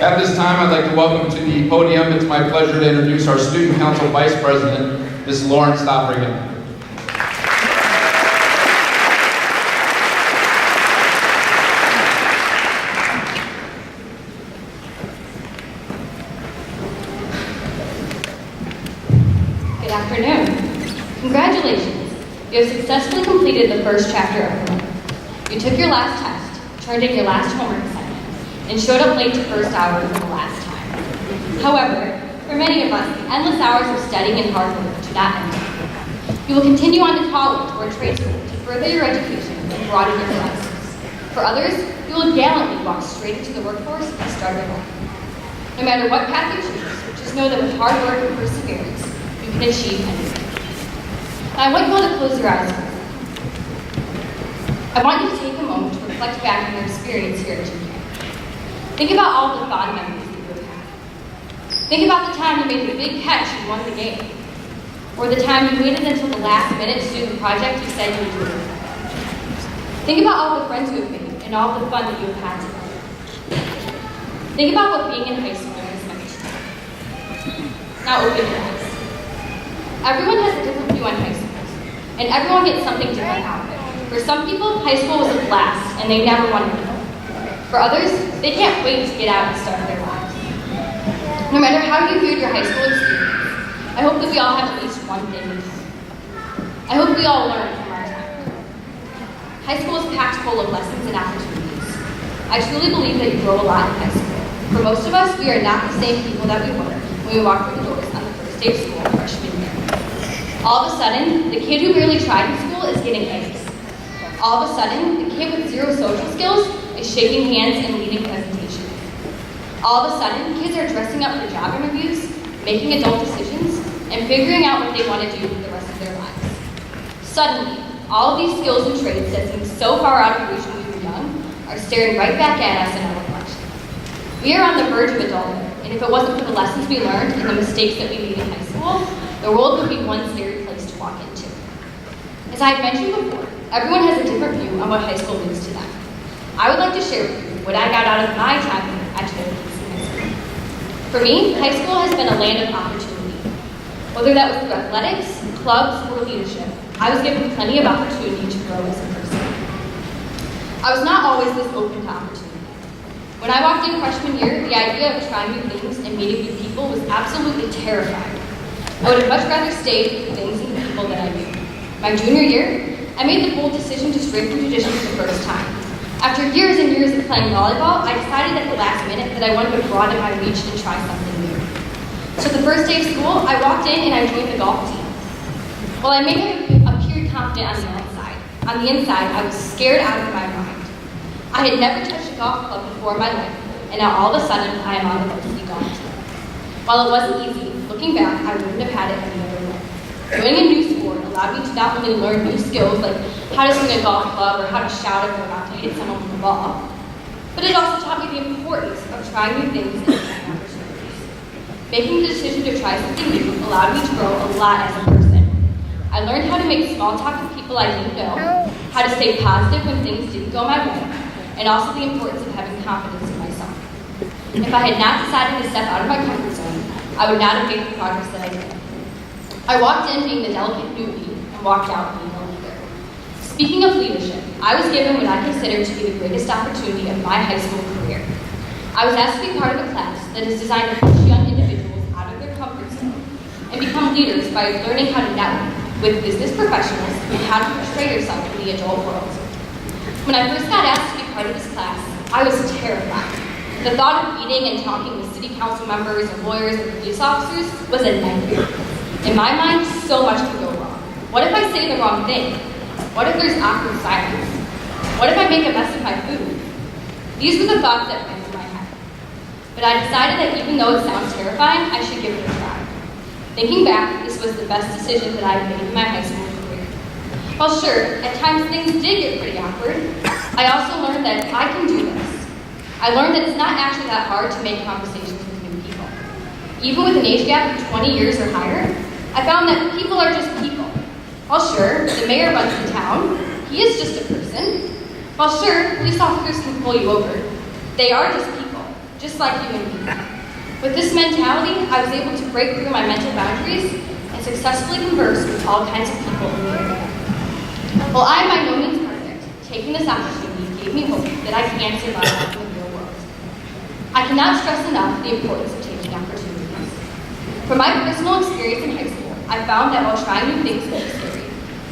At this time, I'd like to welcome to the podium, it's my pleasure to introduce our Student Council Vice President, Ms. Lauryn Stoffregen. Good afternoon. Congratulations. You have successfully completed the first chapter of your life. You took your last test, turned in your last homework assignment, and showed up late to first hour for the last time. However, for many of us, the endless hours of studying and hard work do not end. You will continue on to college or trade school to further your education and broaden your horizons. For others, you will gallantly walk straight into the workforce and start your life. No matter what path you choose, just know that with hard work and perseverance, you can achieve anything. Now, I want you all to close your eyes for a second. I want you to take a moment to reflect back on your experience here at GK. Think about all the fond memories that you would have. Think about the time you made the big catch and won the game. Or the time you waited until the last minute to do the project you said you would do. Think about all the friends you have made and all the fun that you have had together. Think about what being in high school has meant to you. Now open your eyes. Everyone has a different view on high school, and everyone gets something different out of it. For some people, high school was a blast, and they never wanted to go. For others, they can't wait to get out and start their lives. No matter how you viewed your high school experience, I hope that we all have at least one thing in common. I hope we all learn from our time. High school is packed full of lessons and opportunities. I truly believe that you grow a lot in high school. For most of us, we are not the same people that we were when we walked through the doors on the first day of school freshman year. All of a sudden, the kid who barely tried in school is getting A's. All of a sudden, the kid with zero social skills is shaking hands and leading presentations. All of a sudden, kids are dressing up for job interviews, making adult decisions, and figuring out what they want to do for the rest of their lives. Suddenly, all of these skills and traits that seemed so far out of reach when we were young are staring right back at us in our reflection. We are on the verge of adulthood, and if it wasn't for the lessons we learned and the mistakes that we made in high school, the world would be one scary place to walk into. As I had mentioned before, everyone has a different view on what high school means to them. I would like to share with you what I got out of my time at Genoa-Kingston High School. For me, high school has been a land of opportunity. Whether that was through athletics, clubs, or leadership, I was given plenty of opportunity to grow as a person. I was not always this open to opportunity. When I walked in freshman year, the idea of trying new things and meeting new people was absolutely terrifying. I would have much rather stayed with the things and the people that I knew. My junior year, I made the bold decision to stray through tradition for the first time. After years and years of playing volleyball, I decided at the last minute that I wanted to broaden my reach and try something new. So the first day of school, I walked in and I joined the golf team. While I may have appeared confident on the inside, I was scared out of my mind. I had never touched a golf club before in my life, and now all of a sudden, I am on the varsity golf team. While it wasn't easy, looking back, I wouldn't have had it any other way. Doing a new sport allowed me to not only learn new skills like how to swing a golf club or how to shout if we're about to hit someone with the ball, but it also taught me the importance of trying new things and trying opportunities. Making the decision to try something new allowed me to grow a lot as a person. I learned how to make small talk with people I didn't know, how to stay positive when things didn't go my way, and also the importance of having confidence in myself. If I had not decided to step out of my comfort zone, I would not have made the progress that I did. I walked in being the delicate newbie and walked out being a leader. Speaking of leadership, I was given what I consider to be the greatest opportunity of my high school career. I was asked to be part of a class that is designed to push young individuals out of their comfort zone and become leaders by learning how to network with business professionals and how to portray yourself in the adult world. When I first got asked to be part of this class, I was terrified. The thought of meeting and talking with city council members and lawyers and police officers was a nightmare. In my mind, so much could go wrong. What if I say the wrong thing? What if there's awkward silence? What if I make a mess of my food? These were the thoughts that went through my head. But I decided that even though it sounds terrifying, I should give it a try. Thinking back, this was the best decision that I've made in my high school career. While sure, at times things did get pretty awkward, I also learned that I can do this. I learned that it's not actually that hard to make conversations with new people. Even with an age gap of 20 years or higher, I found that people are just people. While sure, the mayor runs the town, he is just a person. While sure, police officers can pull you over, they are just people. just like you and me. With this mentality, I was able to break through my mental boundaries and successfully converse with all kinds of people in the area. While I am by no means perfect, taking this opportunity gave me hope that I can survive out in the real world. I cannot stress enough the importance of taking opportunities. From my personal experience in high school, I found that while trying new things can be scary,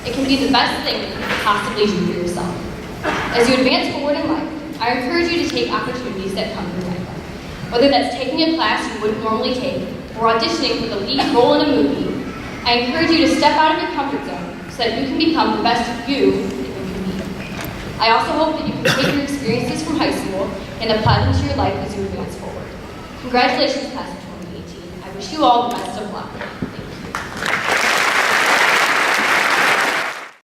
it can be the best thing that you can possibly do for yourself. As you advance forward in life, I encourage you to take opportunities that come your way. Whether that's taking a class you wouldn't normally take, or auditioning for the lead role in a movie, I encourage you to step out of your comfort zone so that you can become the best you that you can be. I also hope that you can take your experiences from high school and apply them to your life as you advance forward. Congratulations, class of 2018. I wish you all the best of luck.